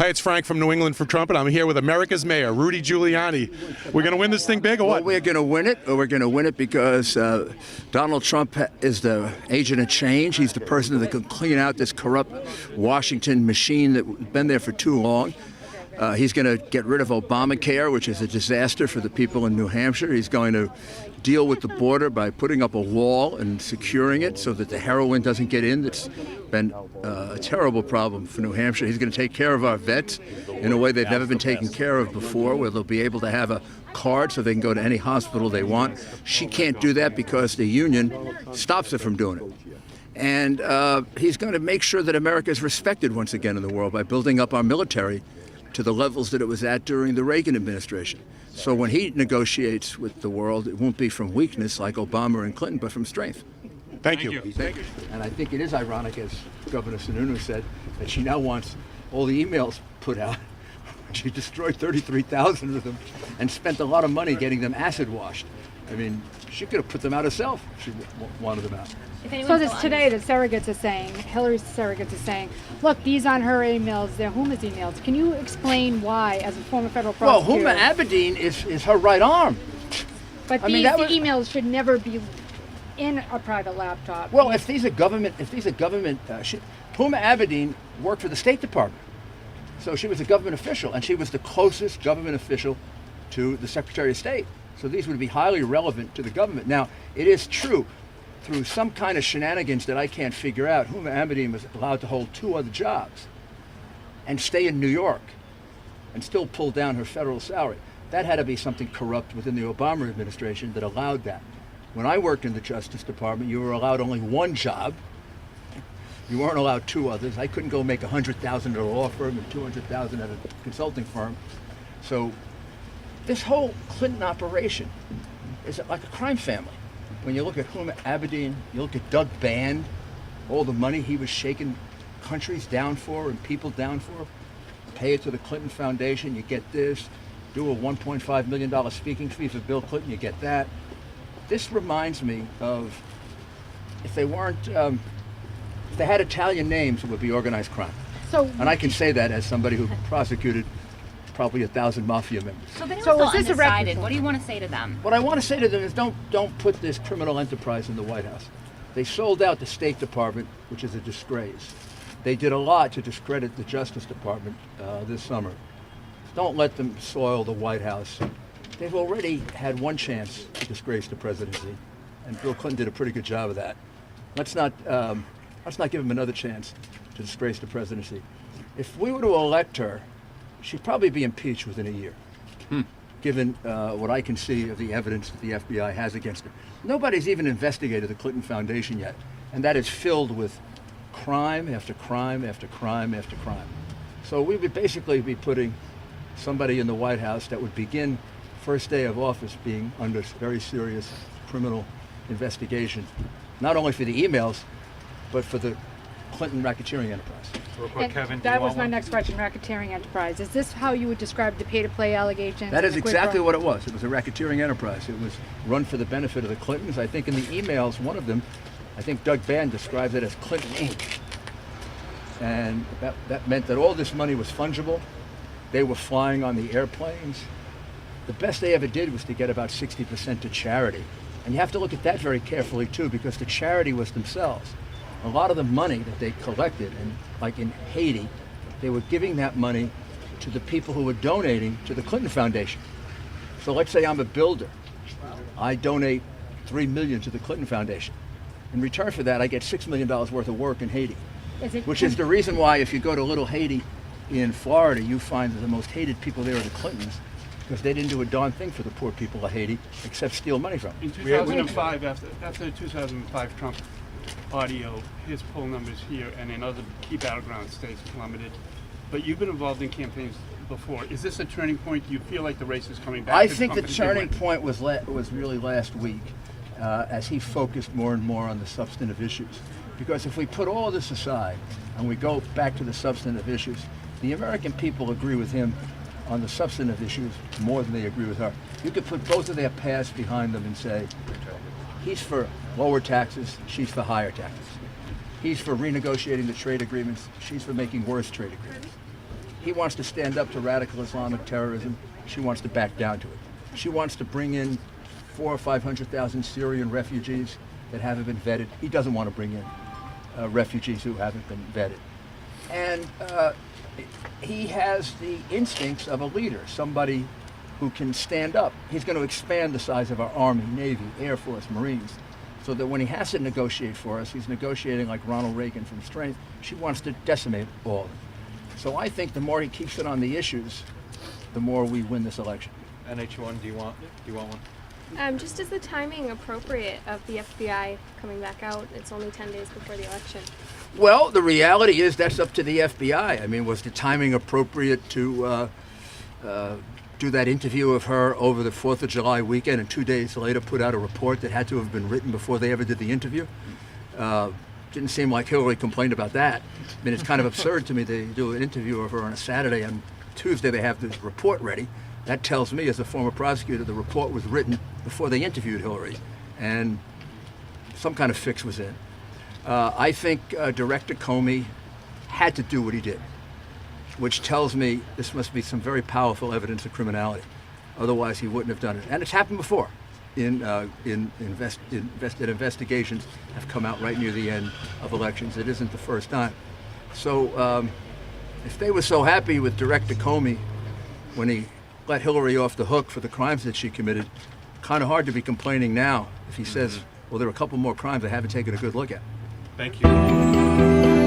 Hi, it's Frank from New England for Trump, and I'm here with America's Mayor, Rudy Giuliani. We're going to win this thing big or what? Well, we're going to win it, we're going to win it because Donald Trump is the agent of change. He's the person that can clean out this corrupt Washington machine that's been there for too long. He's going to get rid of Obamacare, which is a disaster for the people in New Hampshire. He's going to deal with the border by putting up a wall and securing it so that the heroin doesn't get in. That's been a terrible problem for New Hampshire. He's going to take care of our vets in a way they've never been taken care of before, where they'll be able to have a card so they can go to any hospital they want. She can't do that because the union stops her from doing it. And he's going to make sure that America is respected once again in the world by building up our military to the levels that it was at during the Reagan administration. So when he negotiates with the world, it won't be from weakness like Obama and Clinton, but from strength. Thank you. And I think it is ironic, as Governor Sununu said, that she now wants all the emails put out. She destroyed 33,000 of them and spent a lot of money getting them acid washed. I mean, she could have put them out herself if she wanted them out. So this today, the surrogates are saying, Hillary's surrogates are saying, look, these aren't her emails, they're Huma's emails. Can you explain why, as a former federal prosecutor? Well, Huma Abedin is her right arm. But the emails should never be in a private laptop. Well, if these are government, Huma Abedin worked for the State Department. So she was a government official, and she was the closest government official to the Secretary of State. So these would be highly relevant to the government. Now, it is true, through some kind of shenanigans that I can't figure out, Huma Abedin was allowed to hold 2 other jobs and stay in New York and still pull down her federal salary. That had to be something corrupt within the Obama administration that allowed that. When I worked in the Justice Department, you were allowed only 1 job. You weren't allowed 2 others. I couldn't go make $100,000 at a law firm and $200,000 at a consulting firm. So this whole Clinton operation is like a crime family. When you look at Huma Abedin, you look at Doug Band, all the money he was shaking countries down for and people down for, pay it to the Clinton Foundation, you get this, do a $1.5 million speaking fee for Bill Clinton, you get that. This reminds me of, if they had Italian names, it would be organized crime. And I can say that as somebody who prosecuted probably 1,000 mafia members. So they were still undecided. What do you want to say to them? What I want to say to them is don't put this criminal enterprise in the White House. They sold out the State Department, which is a disgrace. They did a lot to discredit the Justice Department this summer. Don't let them soil the White House. They've already had 1 chance to disgrace the presidency, and Bill Clinton did a pretty good job of that. Let's not give him another chance to disgrace the presidency. If we were to elect her, she'd probably be impeached within a year, given what I can see of the evidence that the FBI has against her. Nobody's even investigated the Clinton Foundation yet, and that is filled with crime after crime after crime after crime. So we would basically be putting somebody in the White House that would begin first day of office being under very serious criminal investigation, not only for the emails, but for the Clinton racketeering enterprise. Real quick, Kevin, that was my next question, racketeering enterprise. Is this how you would describe the pay-to-play allegations? That is exactly what it was. It was a racketeering enterprise. It was run for the benefit of the Clintons. I think in the emails, one of them, I think Doug Band describes it as Clinton Inc. And that meant that all this money was fungible. They were flying on the airplanes. The best they ever did was to get about 60% to charity. And you have to look at that very carefully, too, because the charity was themselves. A lot of the money that they collected, and like in Haiti, they were giving that money to the people who were donating to the Clinton Foundation. So let's say I'm a builder. I donate $3 million to the Clinton Foundation. In return for that, I get $6 million worth of work in Haiti, which is the reason why if you go to Little Haiti in Florida, you find that the most hated people there are the Clintons, because they didn't do a darn thing for the poor people of Haiti except steal money from them. In 2005, after the 2005 Trump audio, his poll numbers here and in other key battleground states plummeted. But you've been involved in campaigns before. Is this a turning point? Do you feel like the race is coming back? I think the turning point was really last week, as he focused more and more on the substantive issues. Because if we put all this aside and we go back to the substantive issues, the American people agree with him on the substantive issues more than they agree with her. You could put both of their past behind them and say, he's for lower taxes, she's for higher taxes. He's for renegotiating the trade agreements, she's for making worse trade agreements. He wants to stand up to radical Islamic terrorism. She wants to back down to it. She wants to bring in 400,000 or 500,000 Syrian refugees that haven't been vetted. He doesn't want to bring in refugees who haven't been vetted. And he has the instincts of a leader, somebody who can stand up. He's going to expand the size of our Army, Navy, Air Force, Marines, so that when he has to negotiate for us, he's negotiating like Ronald Reagan from strength. She wants to decimate all of them. So I think the more he keeps it on the issues, the more we win this election. NH1, do you want one? Just is the timing appropriate of the FBI coming back out? It's only 10 days before the election. Well, the reality is that's up to the FBI. I mean, was the timing appropriate to do that interview of her over the 4th of July weekend and 2 days later put out a report that had to have been written before they ever did the interview? Didn't seem like Hillary complained about that. I mean, it's kind of absurd to me to do an interview of her on a Saturday. On Tuesday, they have the report ready. That tells me, as a former prosecutor, the report was written before they interviewed Hillary, and some kind of fix was in. I think Director Comey had to do what he did, which tells me this must be some very powerful evidence of criminality. Otherwise, he wouldn't have done it. And it's happened before. Investigations have come out right near the end of elections. It isn't the first time. So if they were so happy with Director Comey when he let Hillary off the hook for the crimes that she committed, kind of hard to be complaining now if he says, well, there are a couple more crimes I haven't taken a good look at. Thank you.